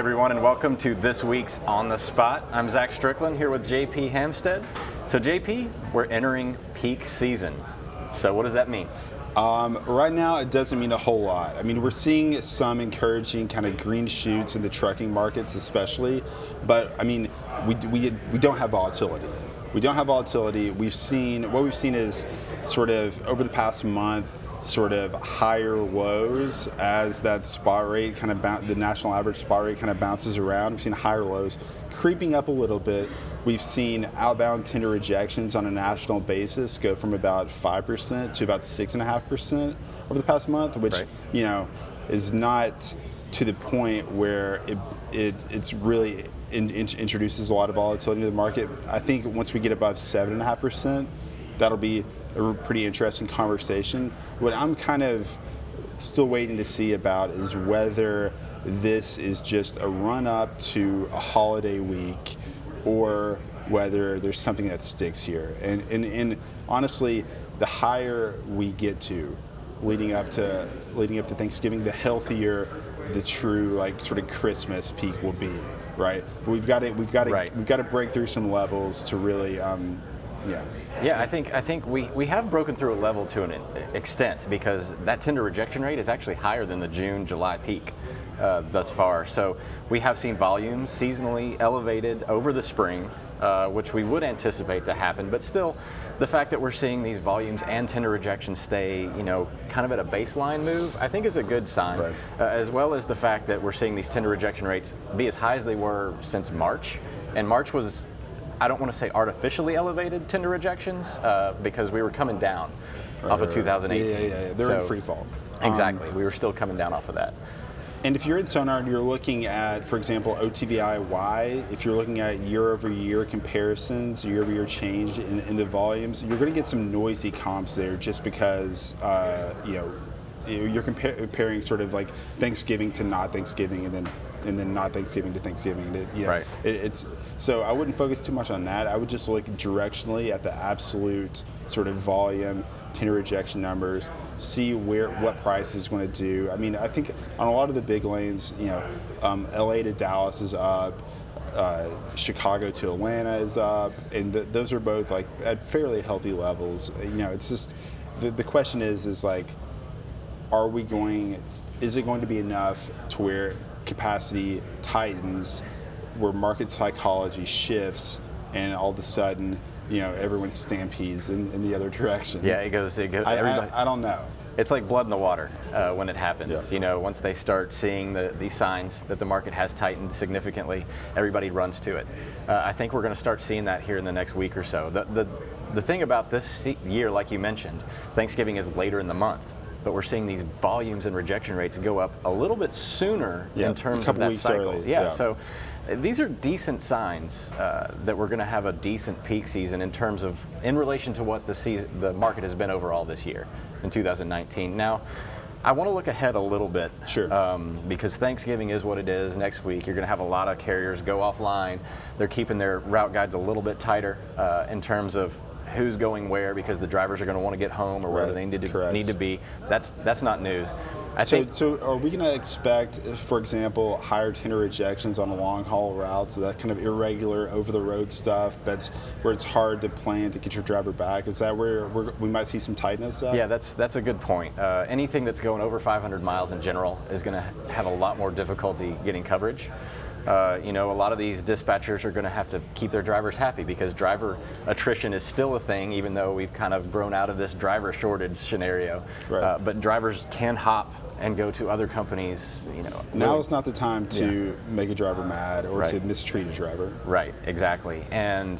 everyone, and welcome to this week's On the Spot. I'm Zach Strickland here with JP Hampstead. So JP, we're entering peak season. So what does that mean? Right now, it doesn't mean a whole lot. I mean, we're seeing some encouraging kind of green shoots in the trucking markets especially, but I mean, we don't have volatility. We don't have volatility. What we've seen is sort of over the past month, sort of higher lows as that spot rate kind of the national average spot rate kind of bounces around. We've seen higher lows creeping up a little bit. We've seen outbound tender rejections on a national basis go from about 5% to about 6.5% over the past month, which right. you know is not to the point where it's really introduces a lot of volatility to the market. I think once we get above 7.5%, that'll be a pretty interesting conversation. What I'm kind of still waiting to see about is whether this is just a run up to a holiday week or whether there's something that sticks here. And honestly, the higher we get to leading up to Thanksgiving, the healthier the true like sort of Christmas peak will be, right? But we've got to break through some levels to really Yeah, I think we have broken through a level to an extent because that tender rejection rate is actually higher than the June-July peak thus far. So we have seen volumes seasonally elevated over the spring, which we would anticipate to happen. But still, the fact that we're seeing these volumes and tender rejections stay, kind of at a baseline move, I think is a good sign. Right. As well as the fact that we're seeing these tender rejection rates be as high as they were since March, and March was, I don't want to say artificially elevated tender rejections because we were coming down off of 2018. Yeah. They're in free fall. Exactly. We were still coming down off of that. And if you're in Sonar and you're looking at, for example, OTVIY, if you're looking at year-over-year comparisons, year-over-year change in the volumes, you're going to get some noisy comps there just because, you're comparing sort of like Thanksgiving to not Thanksgiving and then not Thanksgiving to Thanksgiving. Right. So I wouldn't focus too much on that. I would just look directionally at the absolute sort of volume, tender rejection numbers, see what price is going to do. I mean, I think on a lot of the big lanes, LA to Dallas is up, Chicago to Atlanta is up, and those are both like at fairly healthy levels. It's just the question is like, is it going to be enough to where capacity tightens, where market psychology shifts, and all of a sudden, everyone stampedes in the other direction? Yeah, it goes. I don't know. It's like blood in the water when it happens. Yeah. Once they start seeing these signs that the market has tightened significantly, everybody runs to it. I think we're going to start seeing that here in the next week or so. The thing about this year, like you mentioned, Thanksgiving is later in the month, but we're seeing these volumes and rejection rates go up a little bit sooner in terms of that cycle. Early. Yeah, so these are decent signs that we're going to have a decent peak season in relation to what the market has been overall this year in 2019. Now, I want to look ahead a little bit. Sure. Because Thanksgiving is what it is. Next week, you're going to have a lot of carriers go offline. They're keeping their route guides a little bit tighter in terms of who's going where, because the drivers are going to want to get home or wherever they need to be. That's not news. So are we going to expect, for example, higher tender rejections on long haul routes, that kind of irregular over the road stuff? That's where it's hard to plan to get your driver back. Is that where we might see some tightness? Yeah, that's a good point. Anything that's going over 500 miles in general is going to have a lot more difficulty getting coverage. A lot of these dispatchers are going to have to keep their drivers happy because driver attrition is still a thing, even though we've kind of grown out of this driver shortage scenario. Right. But drivers can hop and go to other companies. Now is not the time to make a driver mad or to mistreat a driver. Right, exactly. And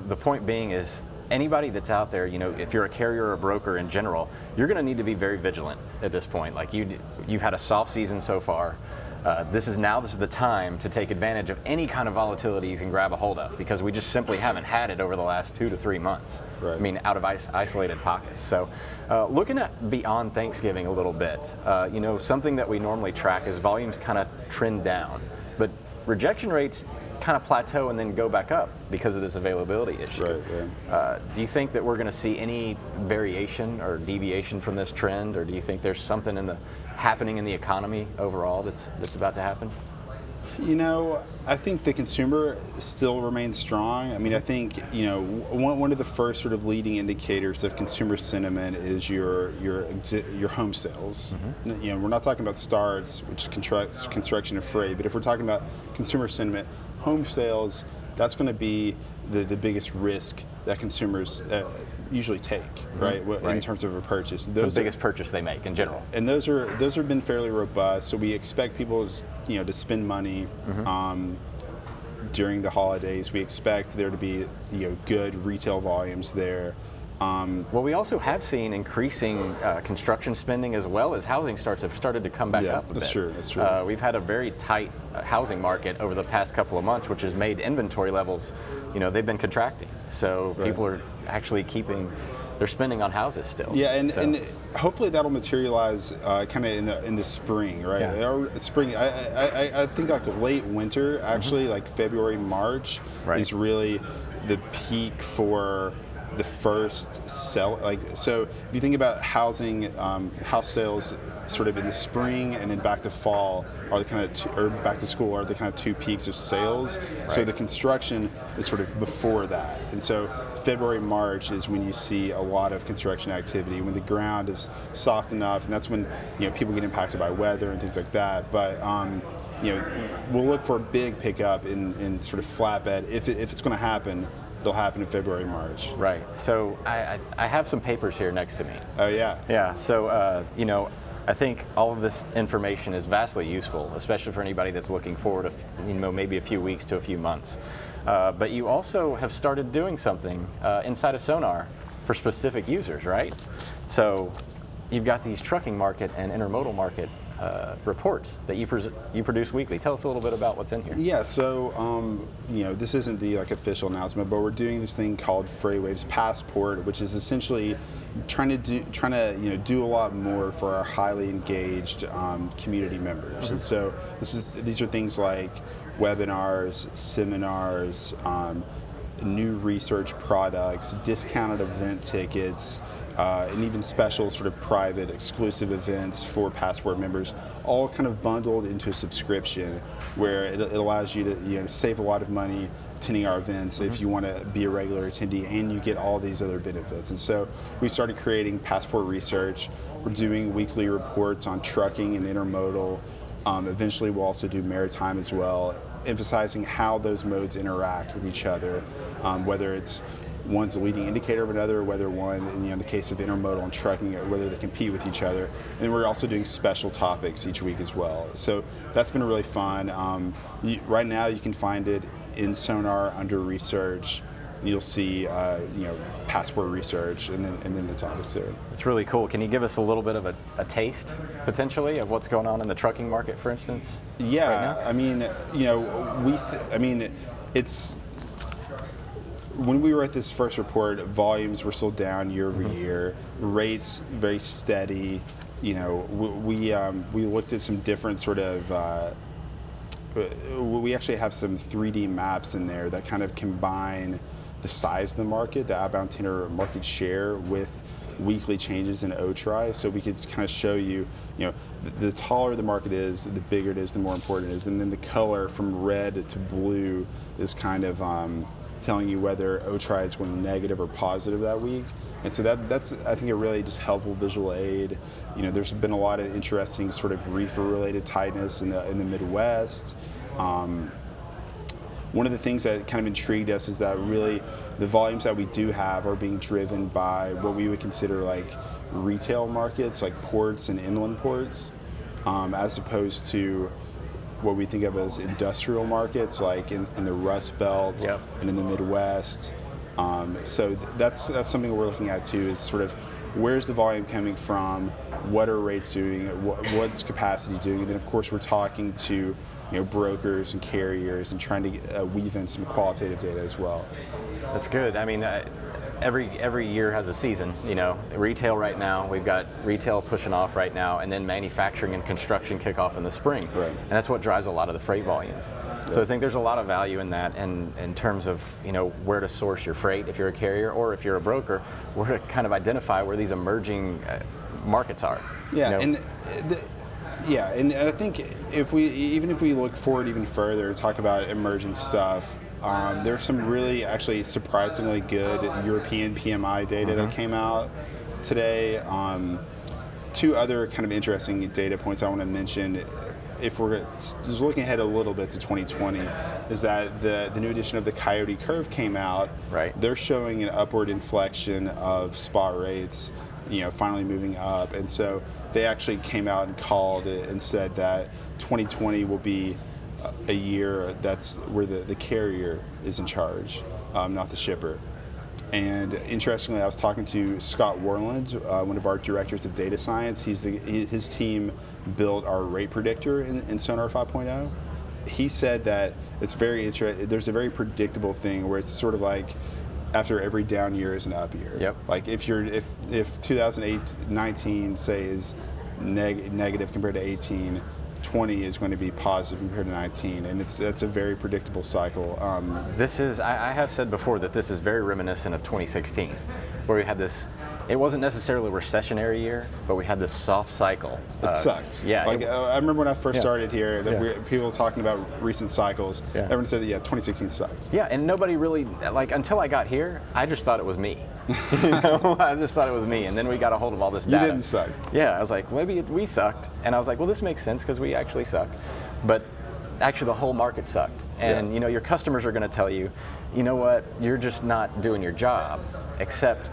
the point being is, anybody that's out there, if you're a carrier or a broker in general, you're going to need to be very vigilant at this point. Like you've had a soft season so far. This is the time to take advantage of any kind of volatility you can grab a hold of, because we just simply haven't had it over the last 2 to 3 months. Right. I mean, out of isolated pockets. So looking at beyond Thanksgiving a little bit, something that we normally track is volumes kind of trend down, but rejection rates kind of plateau and then go back up because of this availability issue. Right. Do you think that we're going to see any variation or deviation from this trend, or do you think there's something happening in the economy overall that's about to happen? I think the consumer still remains strong. I mean, I think, one of the first sort of leading indicators of consumer sentiment is your home sales. Mm-hmm. We're not talking about starts, which is construction and freight, but if we're talking about consumer sentiment, home sales, that's going to be the biggest risk that consumers usually take, right? In terms of a purchase. Those the biggest purchase they make in general. And those have been fairly robust. So we expect people, to spend money during the holidays. We expect there to be, good retail volumes there. Well, we also have seen increasing construction spending as well as housing starts have started to come back up a bit. That's true. We've had a very tight housing market over the past couple of months, which has made inventory levels, they've been contracting. So people are actually keeping their spending on houses still. Yeah, and hopefully that'll materialize kind of in the spring, right? Yeah. Spring. I think like late winter, actually, like February, March, is really the peak for the first sell. So if you think about housing, house sales sort of in the spring and then back to fall are the kind of or back to school are the kind of two peaks of sales. So the construction is sort of before that, and so February, March is when you see a lot of construction activity, when the ground is soft enough, and that's when people get impacted by weather and things like that. But we'll look for a big pickup in sort of flatbed if it's going to happen. It'll happen in February, March. Right. So I have some papers here next to me. Oh yeah. Yeah. So I think all of this information is vastly useful, especially for anybody that's looking forward to maybe a few weeks to a few months. But you also have started doing something inside of Sonar for specific users, right? So you've got these trucking market and intermodal market reports that you produce weekly. Tell us a little bit about what's in here. Yeah, so this isn't the official announcement, but we're doing this thing called FreightWaves Passport, which is essentially trying to do a lot more for our highly engaged community members. And so these are things like webinars, seminars, new research products, discounted event tickets, and even special sort of private exclusive events for Passport members, all kind of bundled into a subscription where it allows you to save a lot of money attending our events if you want to be a regular attendee, and you get all these other benefits. And so we started creating Passport research. We're doing weekly reports on trucking and intermodal. Eventually we'll also do maritime as well, emphasizing how those modes interact with each other, whether it's one's a leading indicator of another, whether one, in the case of intermodal and trucking, whether they compete with each other. And we're also doing special topics each week as well. So that's been really fun. Right now you can find it in Sonar under research. You'll see Passport research and then the topics there. It's really cool. Can you give us a little bit of a taste, potentially, of what's going on in the trucking market, for instance? Yeah, right now? It's when we were at this first report, volumes were still down year over year, rates very steady. We looked at some different sort of. We actually have some 3D maps in there that kind of combine the size of the market, the outbound tender market share, with weekly changes in OTRI. So we could kind of show you, the taller the market is, the bigger it is, the more important it is. And then the color from red to blue is kind of telling you whether OTRI is going negative or positive that week. And so that's, I think, a really just helpful visual aid. There's been a lot of interesting sort of reefer-related tightness in the Midwest. One of the things that kind of intrigued us is that really the volumes that we do have are being driven by what we would consider like retail markets, like ports and inland ports, as opposed to what we think of as industrial markets, like in the Rust Belt and in the Midwest. So that's something we're looking at too, is sort of where's the volume coming from, what are rates doing, what's capacity doing, and then of course we're talking to brokers and carriers and trying to weave in some qualitative data as well. That's good. I mean, every year has a season. Retail right now, we've got retail pushing off right now, and then manufacturing and construction kick off in the spring. Right. And that's what drives a lot of the freight volumes. So I think there's a lot of value in that, and in terms of where to source your freight if you're a carrier or if you're a broker, where to kind of identify where these emerging markets are. Yeah, and Yeah, and I think even if we look forward even further and talk about emerging stuff, there's some really actually surprisingly good European PMI data that came out today. Two other kind of interesting data points I want to mention, if we're just looking ahead a little bit to 2020, is that the new edition of the Coyote Curve came out. Right. They're showing an upward inflection of spot rates, finally moving up, and so they actually came out and called it and said that 2020 will be a year that's where the carrier is in charge, not the shipper. And interestingly, I was talking to Scott Warland, one of our directors of data science. His team built our rate predictor in Sonar 5.0. He said that it's very interesting. There's a very predictable thing where it's sort of like after every down year is an up year. Yep. Like if 2019 say is negative compared to 18, 20 is going to be positive compared to 19, and that's a very predictable cycle. This is, I have said before that this is very reminiscent of 2016, where we had this, it wasn't necessarily a recessionary year, but we had this soft cycle. It sucked. Yeah. Like I remember when I first started here, Yeah. people talking about recent cycles. Yeah. Everyone said, yeah, 2016 sucked. Yeah, and nobody really, like, until I got here, I just thought it was me. I just thought it was me, and then we got a hold of all this data. You didn't suck. Yeah, I was like, maybe we sucked, and I was like, well, this makes sense because we actually suck, but actually the whole market sucked, and your customers are going to tell you, you know what, you're just not doing your job, except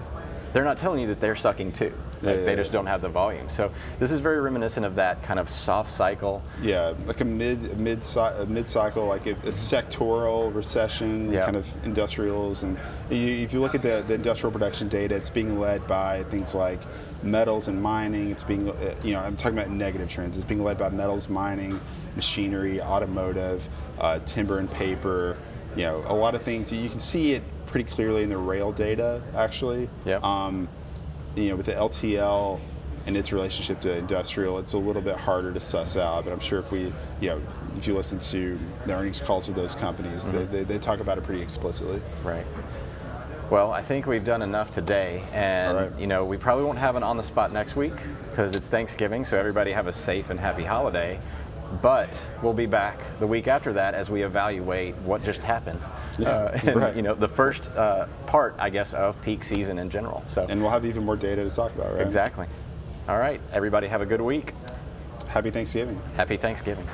they're not telling you that they're sucking too. They just don't have the volume. So this is very reminiscent of that kind of soft cycle. Yeah, like a mid cycle, like a sectoral recession, kind of industrials. And if you look at the industrial production data, it's being led by things like metals and mining. It's being, I'm talking about negative trends. It's being led by metals, mining, machinery, automotive, timber and paper. A lot of things. You can see it pretty clearly in the rail data, actually. Yeah. With the LTL and its relationship to industrial, it's a little bit harder to suss out. But I'm sure if you listen to the earnings calls of those companies, they talk about it pretty explicitly. Right. Well, I think we've done enough today, and we probably won't have an on the spot next week because it's Thanksgiving. So everybody have a safe and happy holiday. But we'll be back the week after that as we evaluate what just happened. The first part, I guess, of peak season in general. So. And we'll have even more data to talk about, right? Exactly. All right, everybody have a good week. Happy Thanksgiving. Happy Thanksgiving.